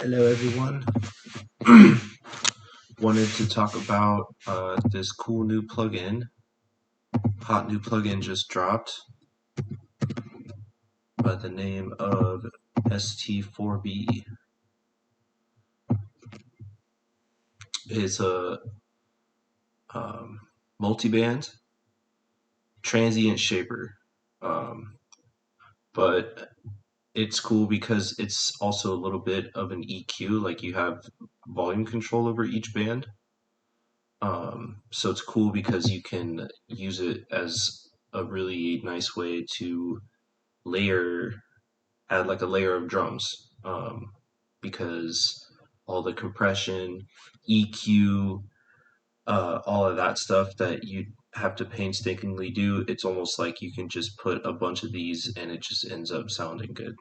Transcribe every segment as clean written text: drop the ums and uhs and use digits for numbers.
Hello, everyone. Wanted to talk about this cool new plugin. Hot new plugin just dropped by the name of ST4B. It's a multiband transient shaper, but it's cool because it's also a little bit of an EQ. Like you have volume control over each band. So it's cool because you can use it as a really nice way to add like a layer of drums, because all the compression, EQ, all of that stuff that you have to painstakingly do, it's almost like you can just put a bunch of these and it just ends up sounding good,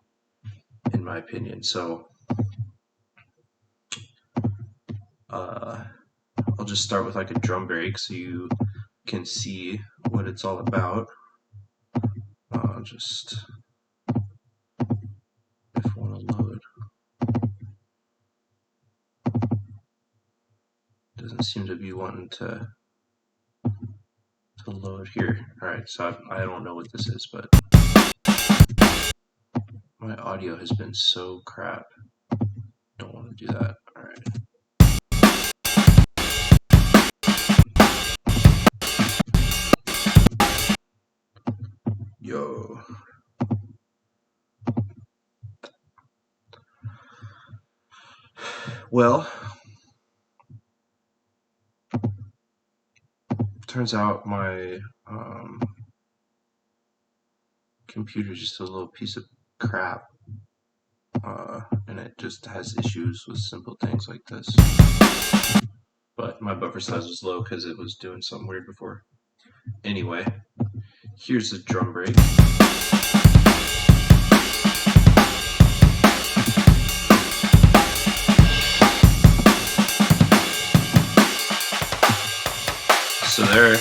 in my opinion. So I'll just start with like a drum break so you can see what it's all about. Just if I want to load. Doesn't seem to be wanting to load here. Alright, so I don't know what this is, but my audio has been so crap. Don't want to do that. Alright. Yo. Well, turns out my computer's just a little piece of crap. And it just has issues with simple things like this. But my buffer size was low because it was doing something weird before. Anyway, here's the drum break. So there,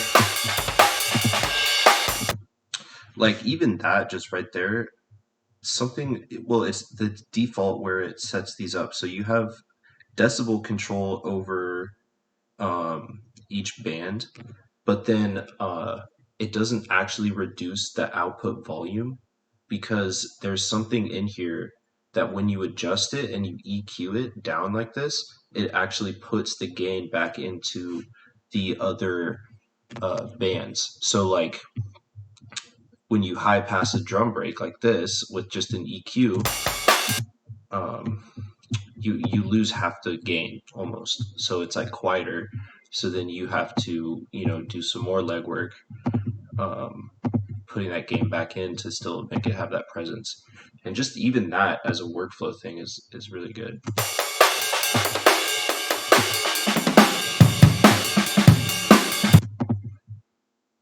like even that just right there, something, well, it's the default where it sets these up. So you have decibel control over each band, but then it doesn't actually reduce the output volume because there's something in here that when you adjust it and you EQ it down like this, it actually puts the gain back into the other bands. So like when you high pass a drum break like this with just an EQ, you lose half the gain almost. So it's like quieter. So then you have to do some more legwork, putting that gain back in to still make it have that presence. And just even that as a workflow thing is really good.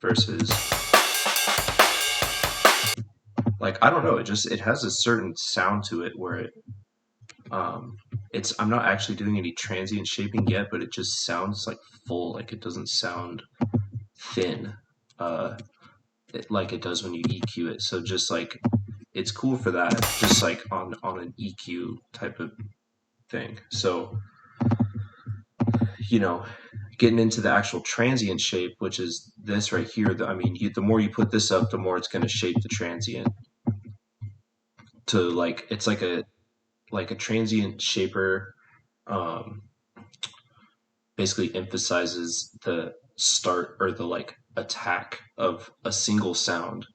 Versus like I don't know, it has a certain sound to it where I'm not actually doing any transient shaping yet, but it just sounds like full, like it doesn't sound thin, like it does when you EQ it. So just like it's cool for that, just like on an EQ type of thing. So getting into the actual transient shape, which is this right here. The more you put this up, the more it's going to shape the transient to like it's like a transient shaper. Basically emphasizes the start or the like attack of a single sound.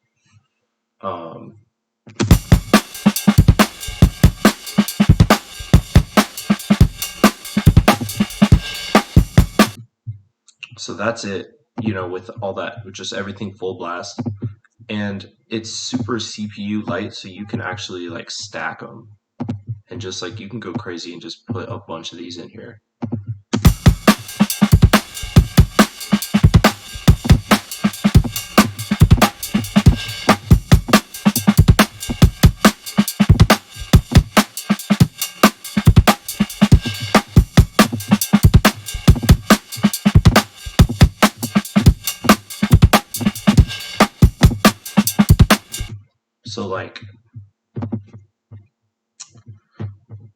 So that's it, with all that, just everything full blast. And it's super CPU light, so you can actually like stack them. And just like you can go crazy and just put a bunch of these in here. So like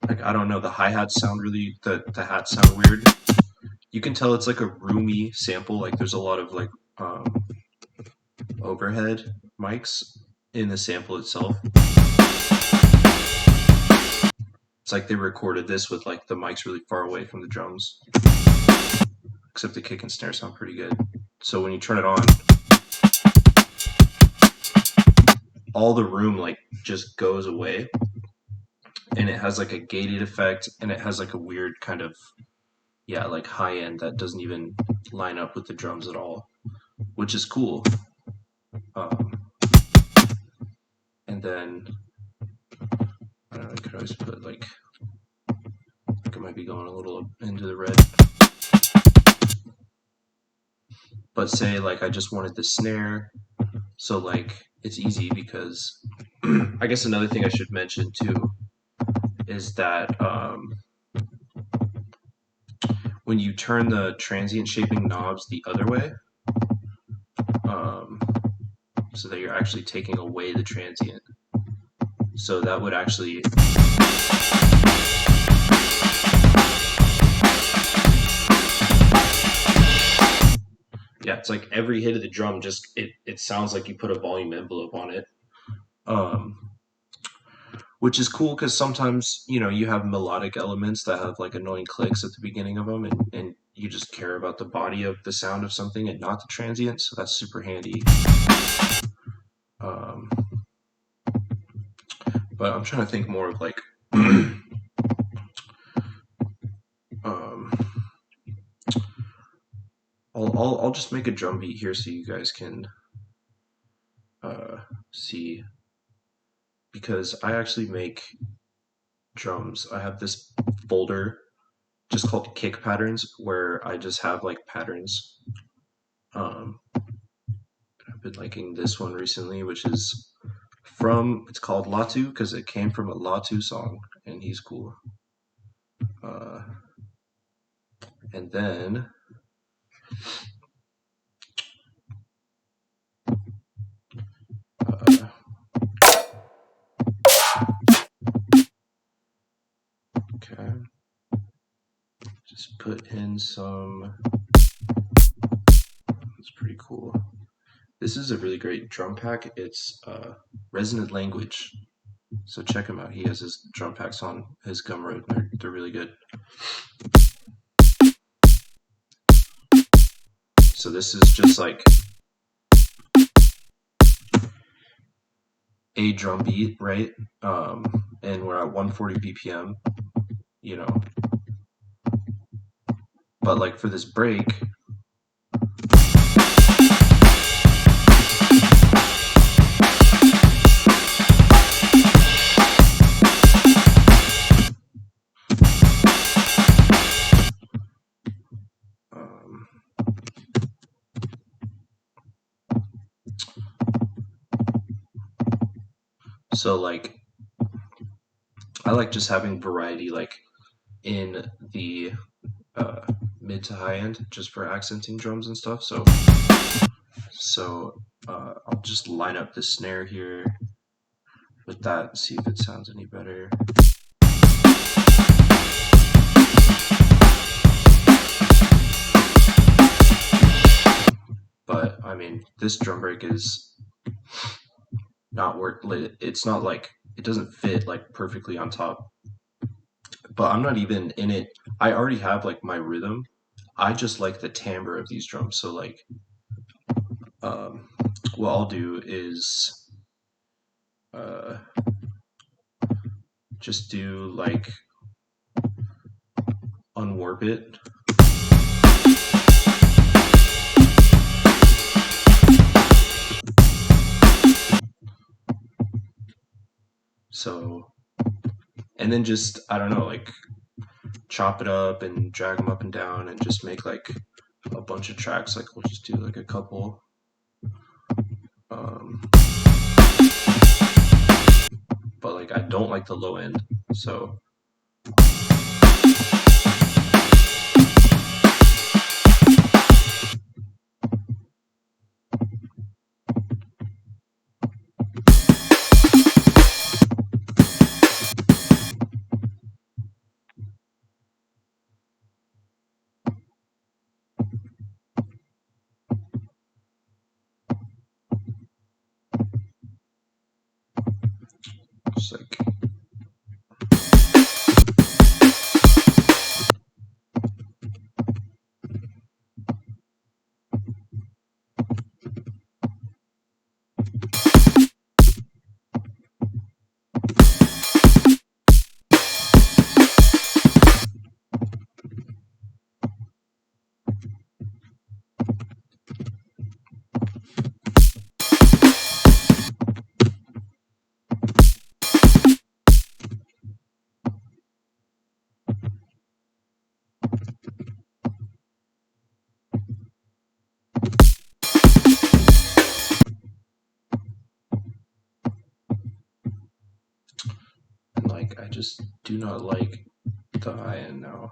I Like I don't know, the hi-hats sound really the hats sound weird. You can tell it's like a roomy sample. Like there's a lot of like um, overhead mics in the sample itself. It's like they recorded this with like the mics really far away from the drums. Except the kick and snare sound pretty good. So when you turn it on, all the room like just goes away, and it has like a gated effect, and it has like a weird kind of like high end that doesn't even line up with the drums at all, which is cool. Um, and then I don't know, I could always put like I think I might be going a little into the red. But say like I just wanted the snare, so like it's easy because I guess another thing I should mention too is that when you turn the transient shaping knobs the other way, um, so that you're actually taking away the transient, so that would actually it's like every hit of the drum just it sounds like you put a volume envelope on it, which is cool because sometimes you have melodic elements that have like annoying clicks at the beginning of them, and you just care about the body of the sound of something and not the transient, so that's super handy. But I'm trying to think more of like I'll just make a drum beat here so you guys can see, because I actually make drums. I have this folder just called kick patterns where I just have like patterns. I've been liking this one recently, which is it's called Latu because it came from a Latu song, and he's cool. And then okay, just put in some. That's pretty cool. This is a really great drum pack. It's Resonant Language. So check him out. He has his drum packs on his Gumroad. They're really good. So this is just like a drum beat, right? And we're at 140 BPM, But like for this break, so like I like just having variety like in the mid to high end just for accenting drums and stuff. So I'll just line up the snare here with that and see if it sounds any better. But I mean, this drum break is not it's not like it doesn't fit like perfectly on top, but I'm not even in it. I already have like my rhythm. I just like the timbre of these drums. So like what I'll do is just do like unwarp it. So, and then just, I don't know, like chop it up and drag them up and down and just make like a bunch of tracks. Like we'll just do like a couple. But like I don't like the low end, so. just do not like the high end now.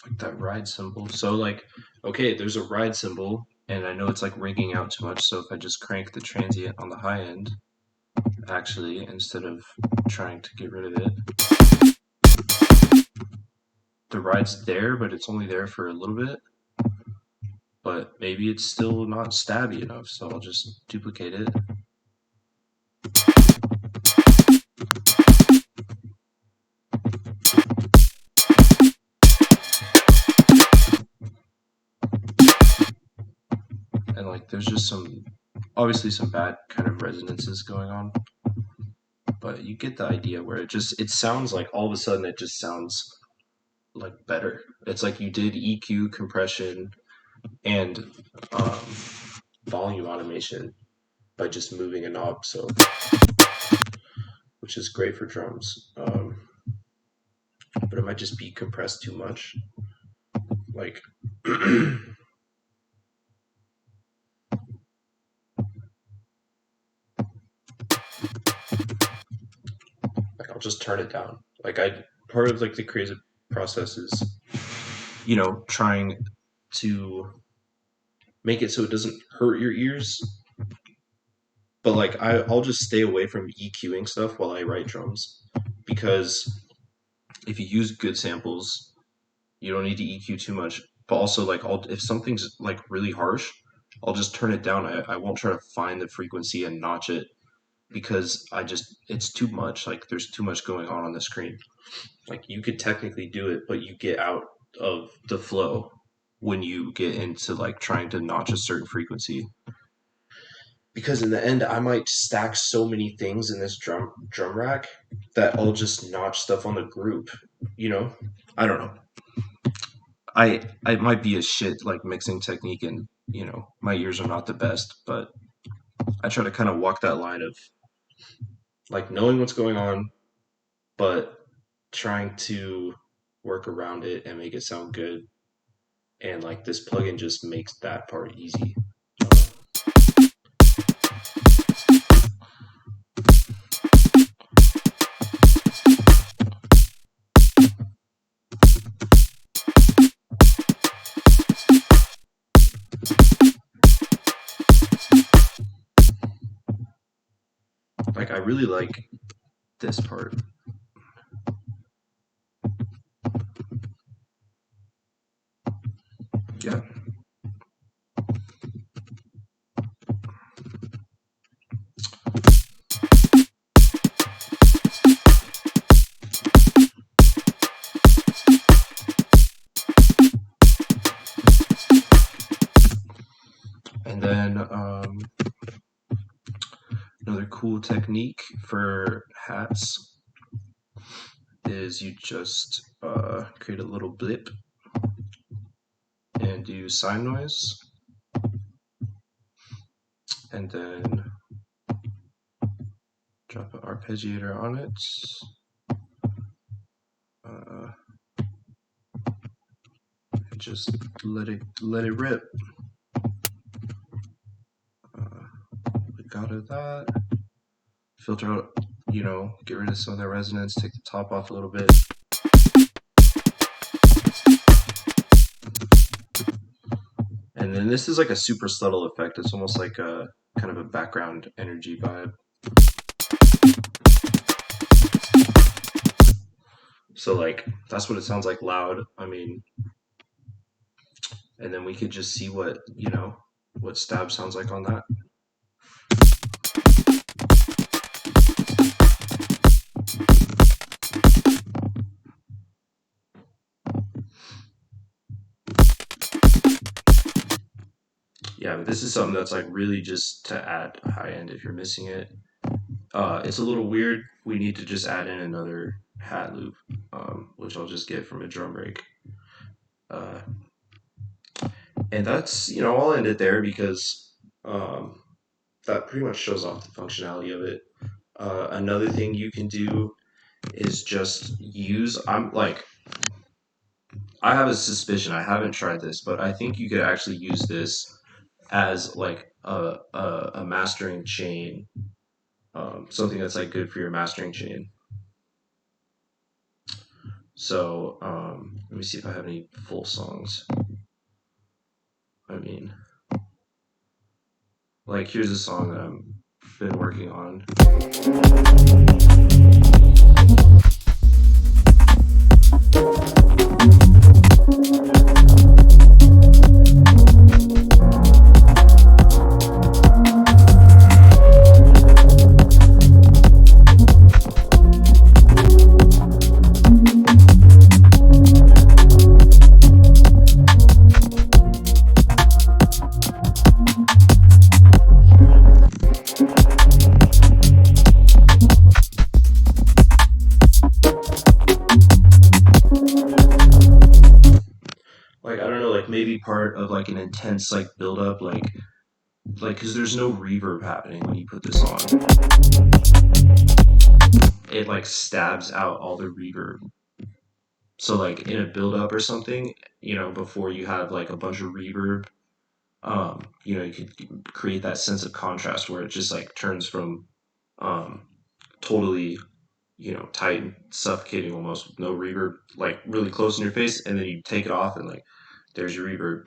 Like that ride cymbal. So like, okay, there's a ride cymbal, and I know it's like rigging out too much. So if I just crank the transient on the high end, actually, instead of trying to get rid of it, the ride's there, but it's only there for a little bit. But maybe it's still not stabby enough, so I'll just duplicate it. And like, there's just obviously some bad kind of resonances going on, but you get the idea where it sounds like all of a sudden it just sounds like better. It's like you did EQ, compression, and um, volume automation by just moving a knob, so which is great for drums. But it might just be compressed too much. Like like I'll just turn it down. Like part of like the creative process is, trying to make it so it doesn't hurt your ears. But like I'll just stay away from EQing stuff while I write drums, because if you use good samples, you don't need to EQ too much. But also like if something's like really harsh, I'll just turn it down. I won't try to find the frequency and notch it, because it's too much. Like there's too much going on the screen. Like you could technically do it, but you get out of the flow when you get into like trying to notch a certain frequency. Because in the end, I might stack so many things in this drum rack that I'll just notch stuff on the group. I don't know. I might be a shit like mixing technique, and my ears are not the best, but I try to kind of walk that line of like knowing what's going on, but trying to work around it and make it sound good. And like this plugin just makes that part easy. Like I really like this part. Yeah. And then another cool technique for hats is you just create a little blip and do sine noise, and then drop an arpeggiator on it. And just let it rip. Out of that, filter out, get rid of some of that resonance, take the top off a little bit. And then this is like a super subtle effect. It's almost like a kind of a background energy vibe. So like that's what it sounds like loud. I mean, and then we could just see what stab sounds like on that. Yeah, but this is something that's like really just to add high end if you're missing it. It's a little weird. We need to just add in another hat loop, which I'll just get from a drum break. And that's, I'll end it there, because that pretty much shows off the functionality of it. Another thing you can do is just use, I have a suspicion. I haven't tried this, but I think you could actually use this as like a mastering chain, something that's like good for your mastering chain. So let me see if I have any full songs. I mean, like here's a song that I've been working on. Like I don't know, like maybe part of like an intense like build up, like because there's no reverb happening when you put this on. It like stabs out all the reverb. So like in a build up or something, before you have like a bunch of reverb, you could create that sense of contrast where it just like turns from um, totally, tight and suffocating almost with no reverb, like really close in your face, and then you take it off and like there's your reverb.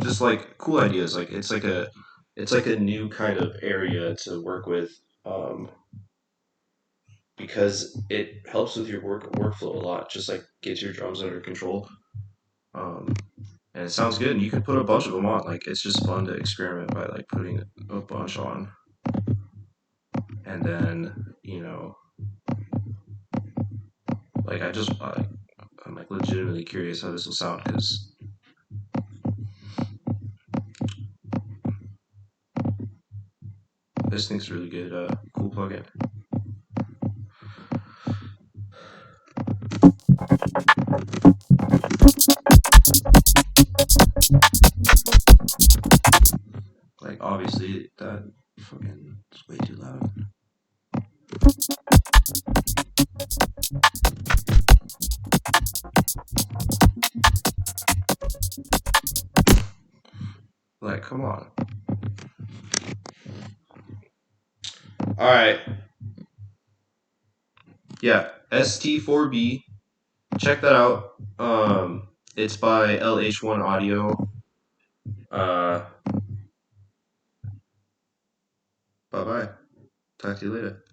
Just like cool ideas. Like it's like a new kind of area to work with. Um, because it helps with your workflow a lot. Just like gets your drums under control. Um, and it sounds good. And you can put a bunch of them on. Like it's just fun to experiment by like putting a bunch on, and then like I'm like legitimately curious how this will sound because this thing's really good. Cool plugin. Like obviously that fucking is way too loud. Like come on. All right. Yeah. ST4B. Check that out. It's by LH1 Audio. Uh, bye bye. Talk to you later.